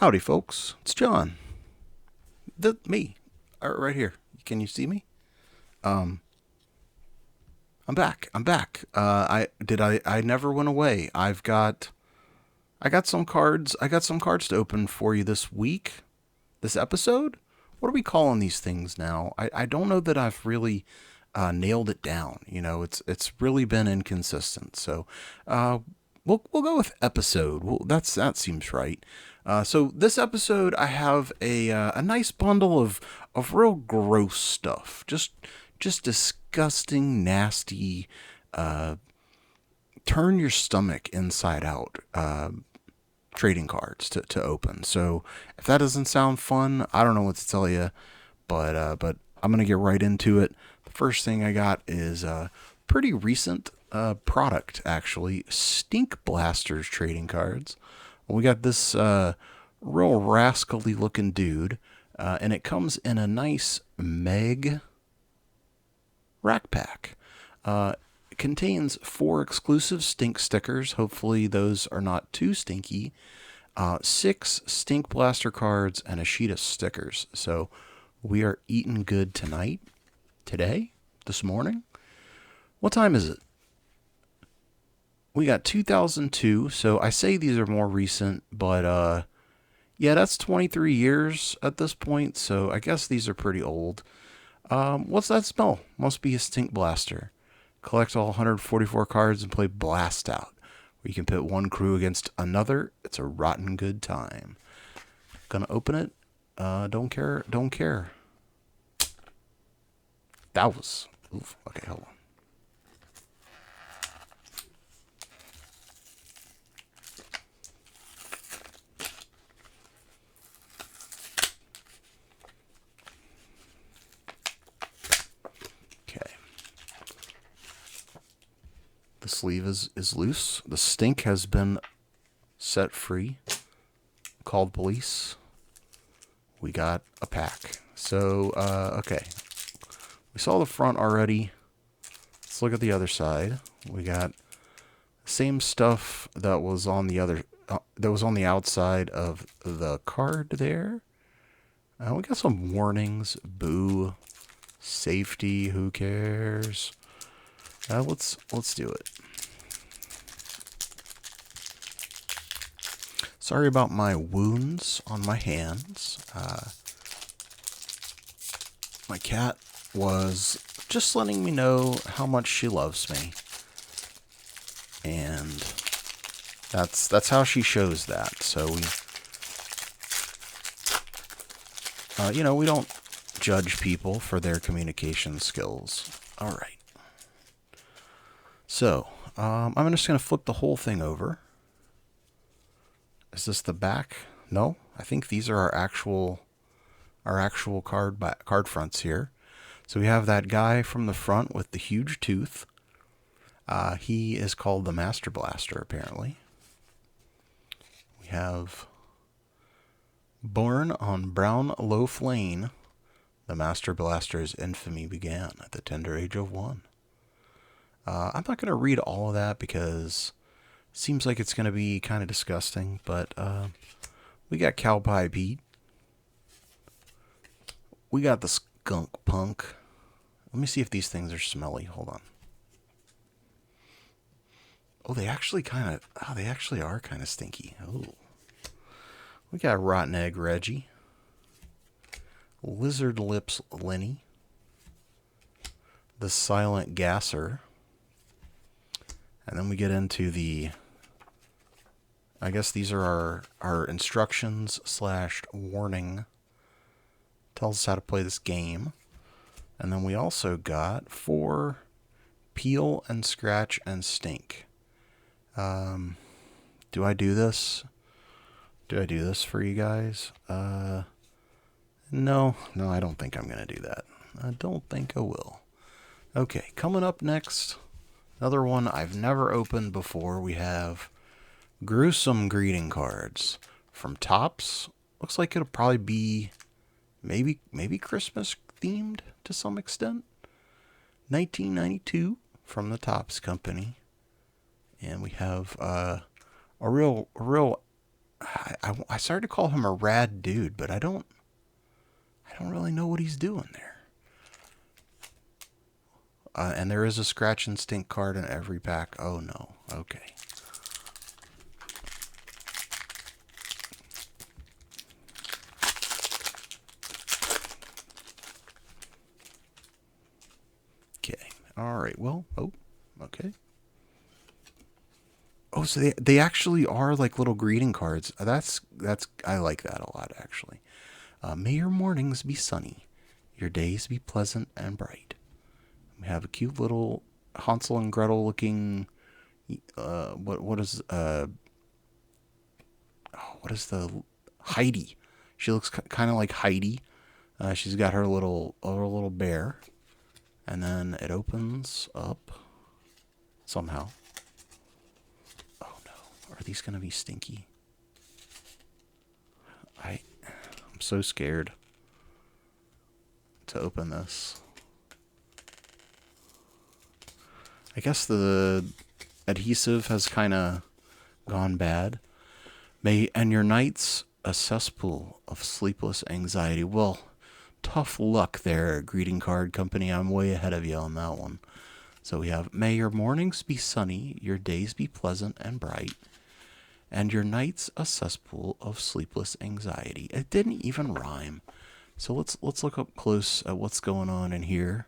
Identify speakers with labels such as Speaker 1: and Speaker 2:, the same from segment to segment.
Speaker 1: Howdy, folks. It's John. Me. Right here. Can you see me? Um, I'm back. I'm back. I never went away. I got some cards. I got some cards to open for you this week. This episode. What are we calling these things now? I don't know that I've really nailed it down. You know, it's really been inconsistent. So, we'll go with episode. That seems right. So this episode, I have a nice bundle of real gross stuff, just disgusting, nasty, uh, turn your stomach inside out trading cards to open. So if that doesn't sound fun, I don't know what to tell you, but I'm gonna get right into it. The first thing I got is a pretty recent product, actually, Stink Blasters trading cards. We got this real rascally looking dude, and it comes in a nice Meg rack pack. It contains 4 exclusive stink stickers. Hopefully, those are not too stinky. 6 Stink Blaster cards and a sheet of stickers. So we are eating good tonight, today, this morning. What time is it? We got 2002, so I say these are more recent, but yeah, that's 23 years at this point, so I guess these are pretty old. What's that smell? Must be a Stink Blaster. Collect all 144 cards and play Blast Out, where you can pit one crew against another. It's a rotten good time. Gonna open it. Don't care. That was... Oof. Okay, hold on. The sleeve is loose. The stink has been set free. Called police. We got a pack. So, okay. We saw the front already. Let's look at the other side. We got the same stuff that was on the outside of the card there. We got some warnings. Boo. Safety. Who cares? Let's do it. Sorry about my wounds on my hands. My cat was just letting me know how much she loves me, and that's how she shows that. So we don't judge people for their communication skills. All right. So, I'm just going to flip the whole thing over. Is this the back? No, I think these are our actual card fronts here. So we have that guy from the front with the huge tooth. He is called the Master Blaster, apparently. We have born on Brown Loaf Lane. The Master Blaster's infamy began at the tender age of 1. I'm not going to read all of that because it seems like it's going to be kind of disgusting, but we got Cow Pie Pete. We got the Skunk Punk. Let me see if these things are smelly. Hold on. Oh, they actually are kind of stinky. Oh. We got Rotten Egg Reggie. Lizard Lips Lenny. The Silent Gasser. And then we get into I guess these are our instructions / warning. Tells us how to play this game. And then we also got 4 Peel and Scratch and Stink. Do I do this? Do I do this for you guys? No, I don't think I'm going to do that. I don't think I will. Okay, coming up next... Another one I've never opened before. We have gruesome greeting cards from Topps. Looks like it'll probably be maybe Christmas themed to some extent. 1992 from the Topps company, and we have a real I started to call him a rad dude, but I don't really know what he's doing there. And there is a scratch and stink card in every pack. Oh no. Okay. Okay. All right. Well. Oh. Okay. Oh, so they actually are like little greeting cards. That's I like that a lot actually. May your mornings be sunny, your days be pleasant and bright. We have a cute little Hansel and Gretel looking. What is what is the Heidi? She looks kind of like Heidi. She's got her little bear, and then it opens up somehow. Oh no, are these gonna be stinky? I'm so scared to open this. I guess the adhesive has kind of gone bad. May end your nights a cesspool of sleepless anxiety. Well, tough luck there, greeting card company. I'm way ahead of you on that one. So we have, may your mornings be sunny, your days be pleasant and bright, and your nights a cesspool of sleepless anxiety. It didn't even rhyme. So let's look up close at what's going on in here.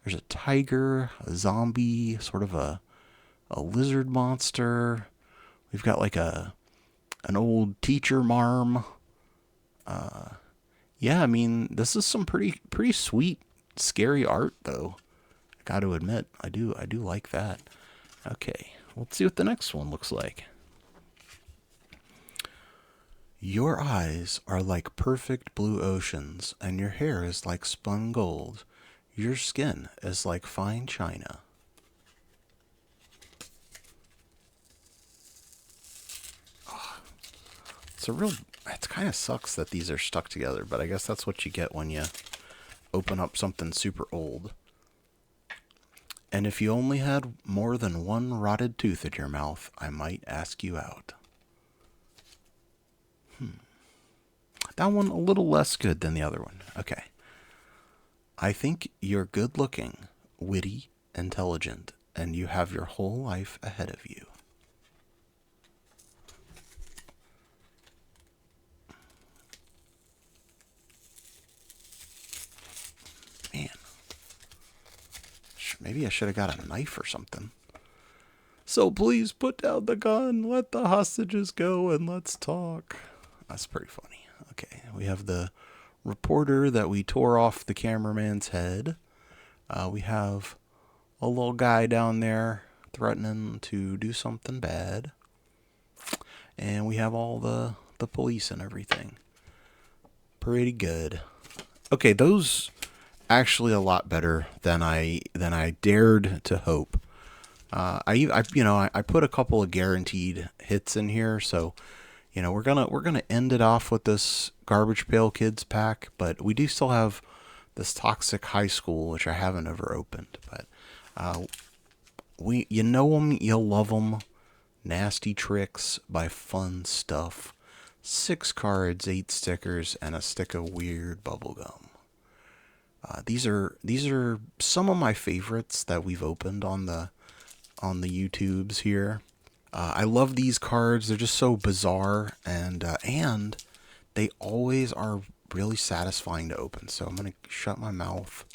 Speaker 1: There's a tiger, a zombie, sort of a lizard monster. We've got like an old teacher marm. Yeah, I mean, this is some pretty sweet, scary art though. I got to admit, I do like that. Okay, let's see what the next one looks like. Your eyes are like perfect blue oceans, and your hair is like spun gold. Your skin is like fine china. It kind of sucks that these are stuck together, but I guess that's what you get when you open up something super old. And if you only had more than one rotted tooth in your mouth, I might ask you out. That one a little less good than the other one. Okay. I think you're good looking, witty, intelligent, and you have your whole life ahead of you. Man. Maybe I should have got a knife or something. So please put down the gun, let the hostages go, and let's talk. That's pretty funny. Okay, we have the reporter that we tore off the cameraman's head. We have a little guy down there threatening to do something bad. And we have all the police and everything. Pretty good. Okay, those actually a lot better than I dared to hope. I put a couple of guaranteed hits in here, so we're gonna end it off with this Garbage Pail Kids pack, but we do still have this Toxic High School, which I haven't ever opened. But you know them, you'll love them. Nasty Tricks by Fun Stuff. 6 cards, 8 stickers, and a stick of weird bubblegum. These are some of my favorites that we've opened on the YouTubes here. I love these cards. They're just so bizarre, and they always are really satisfying to open. So I'm gonna shut my mouth,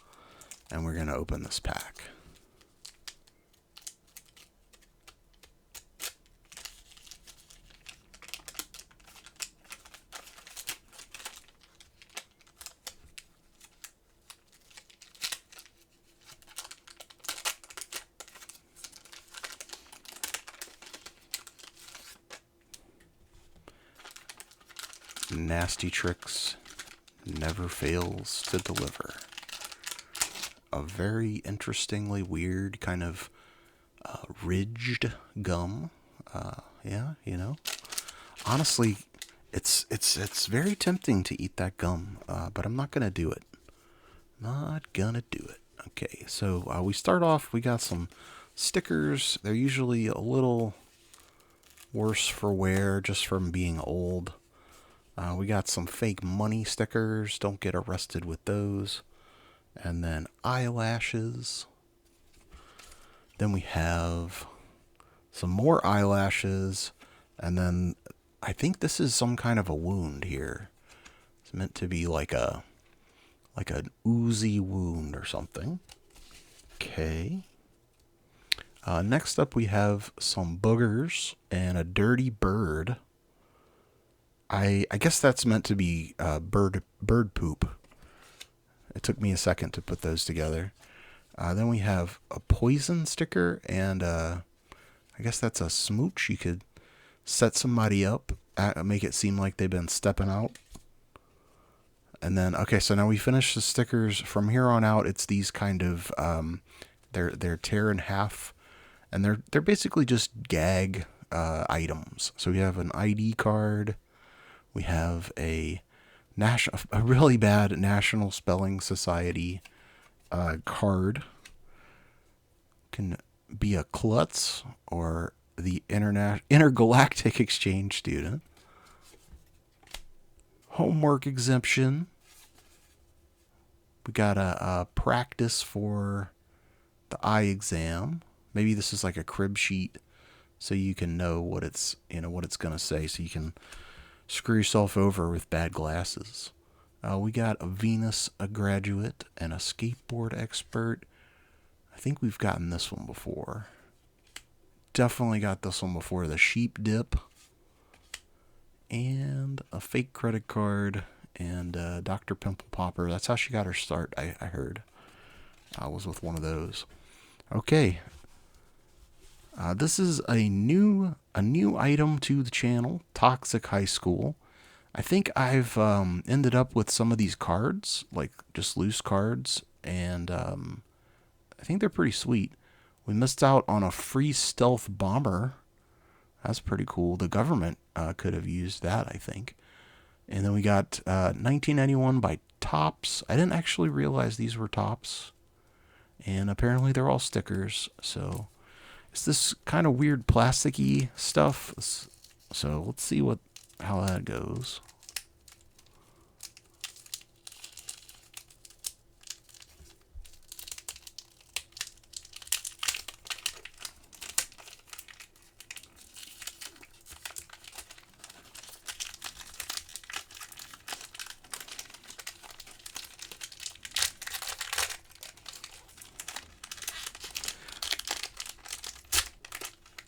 Speaker 1: and we're gonna open this pack. Nasty Tricks never fails to deliver. A very interestingly weird kind of ridged gum. Yeah, honestly, it's very tempting to eat that gum, but I'm not gonna do it. Not gonna do it. Okay, so we start off. We got some stickers. They're usually a little Worse for wear, just from being old. We got some fake money stickers. Don't get arrested with those. And then eyelashes. Then we have some more eyelashes. And then I think this is some kind of a wound here. It's meant to be like an oozy wound or something. Okay. Next up we have some boogers and a dirty bird. I guess that's meant to be bird poop. It took me a second to put those together. Then we have a poison sticker and I guess that's a smooch. You could set somebody up, make it seem like they've been stepping out. And then, okay, so now we finish the stickers. From here on out, it's these kind of, they're tear in half, and they're basically just gag items. So we have an ID card. We have a really bad National Spelling Society card. Can be a klutz or the intergalactic exchange student. Homework exemption. We got a practice for the eye exam. Maybe this is like a crib sheet, so you can know what it's gonna say, so you can screw yourself over with bad glasses. We got a Venus, a graduate, and a skateboard expert. I think we've gotten this one before. Definitely got this one before. The sheep dip. And a fake credit card. And Dr. Pimple Popper. That's how she got her start, I heard. I was with one of those. Okay. This is a new item to the channel. Toxic High School. I think I've ended up with some of these cards, like just loose cards, and I think they're pretty sweet. We missed out on a free stealth bomber. That's pretty cool. The government could have used that, I think. And then we got 1991 by Tops. I didn't actually realize these were Tops. And apparently they're all stickers. So it's this kind of weird plasticky stuff. So let's see how that goes.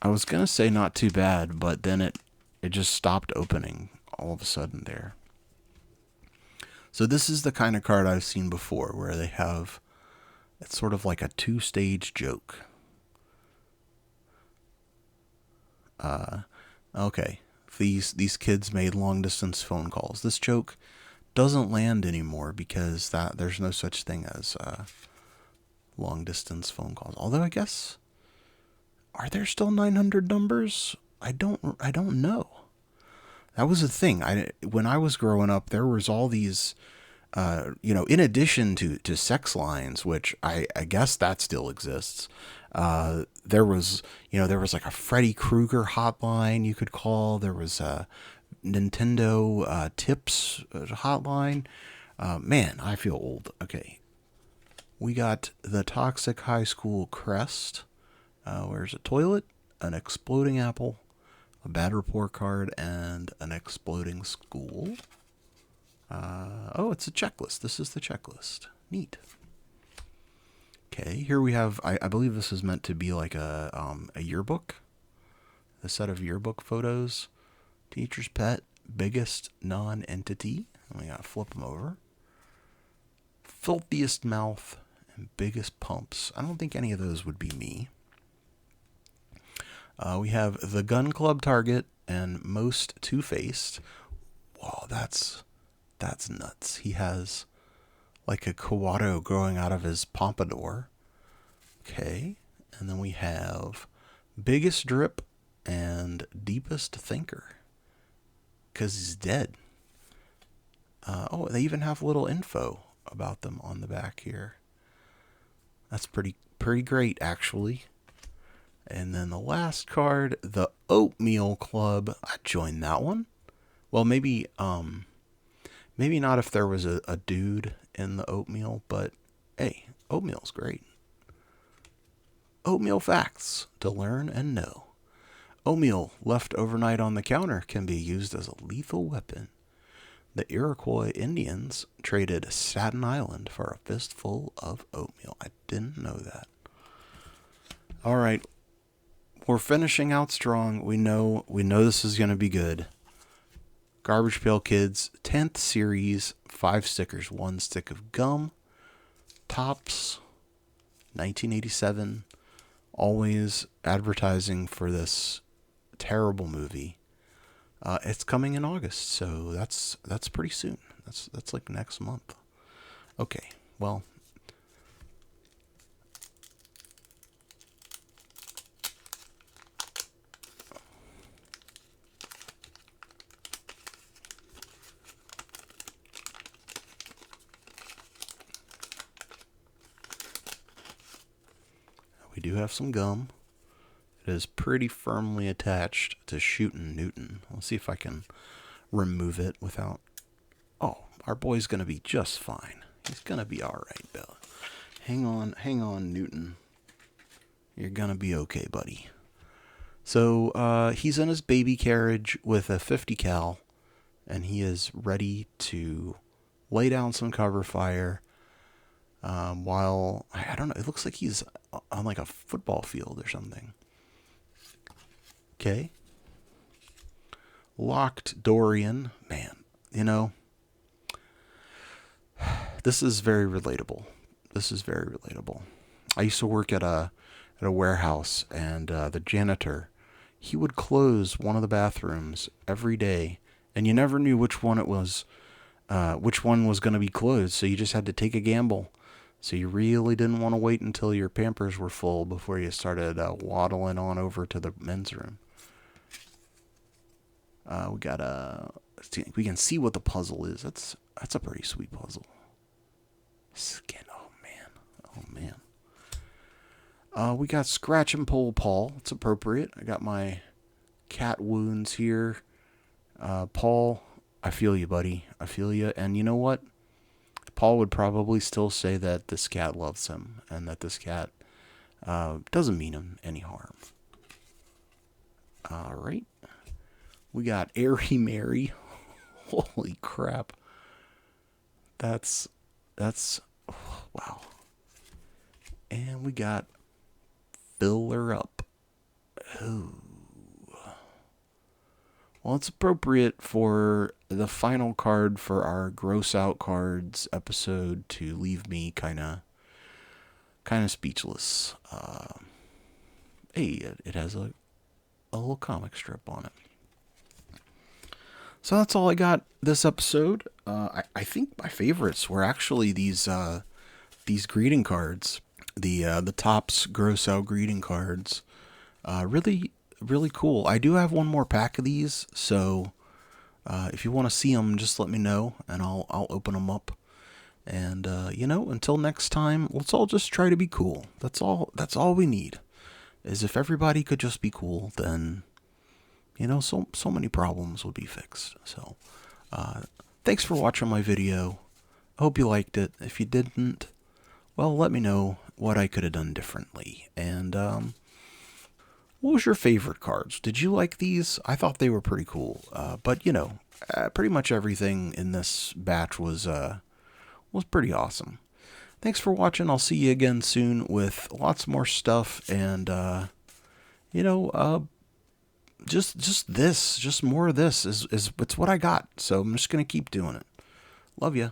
Speaker 1: I was going to say not too bad, but then it just stopped opening all of a sudden there. So this is the kind of card I've seen before where they have, it's sort of like a 2-stage joke. Okay, these kids made long-distance phone calls. This joke doesn't land anymore because there's no such thing as long-distance phone calls. Although I guess, are there still 900 numbers? I don't know. That was a thing. When I was growing up, there was all these, in addition to sex lines, which I guess that still exists. There was like a Freddy Krueger hotline you could call. There was a Nintendo tips hotline. Man, I feel old. Okay. We got the Toxic High School crest. Where's a toilet, an exploding apple, a bad report card, and an exploding school. Oh, it's a checklist. This is the checklist. Neat. Okay, here we have, I believe this is meant to be like a yearbook. A set of yearbook photos. Teacher's pet, biggest non-entity. We gotta flip them over. Filthiest mouth, and biggest pumps. I don't think any of those would be me. We have the gun club target and most two-faced. Wow, that's nuts. He has like a Kawato growing out of his pompadour. Okay, and then we have biggest drip and deepest thinker, because he's dead. Oh, they even have little info about them on the back here. That's pretty great, actually. And then the last card, the Oatmeal Club. I joined that one. Well, maybe not if there was a dude in the oatmeal, but hey, oatmeal's great. Oatmeal facts to learn and know. Oatmeal left overnight on the counter can be used as a lethal weapon. The Iroquois Indians traded Staten Island for a fistful of oatmeal. I didn't know that. All right, we're finishing out strong. We know this is going to be good. Garbage Pail Kids, 10th series, 5 stickers, 1 stick of gum. Tops, 1987. Always advertising for this terrible movie. It's coming in August, so that's pretty soon. That's like next month. Okay, well. We do have some gum. It is pretty firmly attached to Shootin' Newton. Let's see if I can remove it without... Oh, our boy's going to be just fine. He's going to be all right, Bill. Hang on, Newton. You're going to be okay, buddy. So he's in his baby carriage with a 50 cal, and he is ready to lay down some cover fire while... I don't know, it looks like he's on like a football field or something. Okay. Locked Dorian. Man, this is very relatable. I used to work at a warehouse, and the janitor, he would close one of the bathrooms every day, and you never knew which one was going to be closed, so you just had to take a gamble. So you really didn't want to wait until your Pampers were full before you started waddling on over to the men's room. We can see what the puzzle is. That's a pretty sweet puzzle. Skin. Oh man. We got Scratch and Pull Paul. It's appropriate. I got my cat wounds here. Paul, I feel you, buddy. I feel you. And you know what? Paul would probably still say that this cat loves him and that this cat doesn't mean him any harm. All right. We got Airy Mary. Holy crap. That's wow. And we got Fill Her Up. Oh. Well, it's appropriate for the final card for our Gross Out Cards episode to leave me kind of speechless. Hey, it has a little comic strip on it. So that's all I got this episode. I think my favorites were actually these greeting cards, the Topps Gross Out greeting cards. Really cool. I do have one more pack of these, so if you want to see them, just let me know, and I'll open them up. And until next time, let's all just try to be cool. That's all we need. Is if everybody could just be cool, then so many problems would be fixed. So thanks for watching my video. I hope you liked it. If you didn't, well, let me know what I could have done differently. And what was your favorite cards? Did you like these? I thought they were pretty cool. But pretty much everything in this batch was pretty awesome. Thanks for watching. I'll see you again soon with lots more stuff, and just more of this is it's what I got. So I'm just gonna keep doing it. Love ya.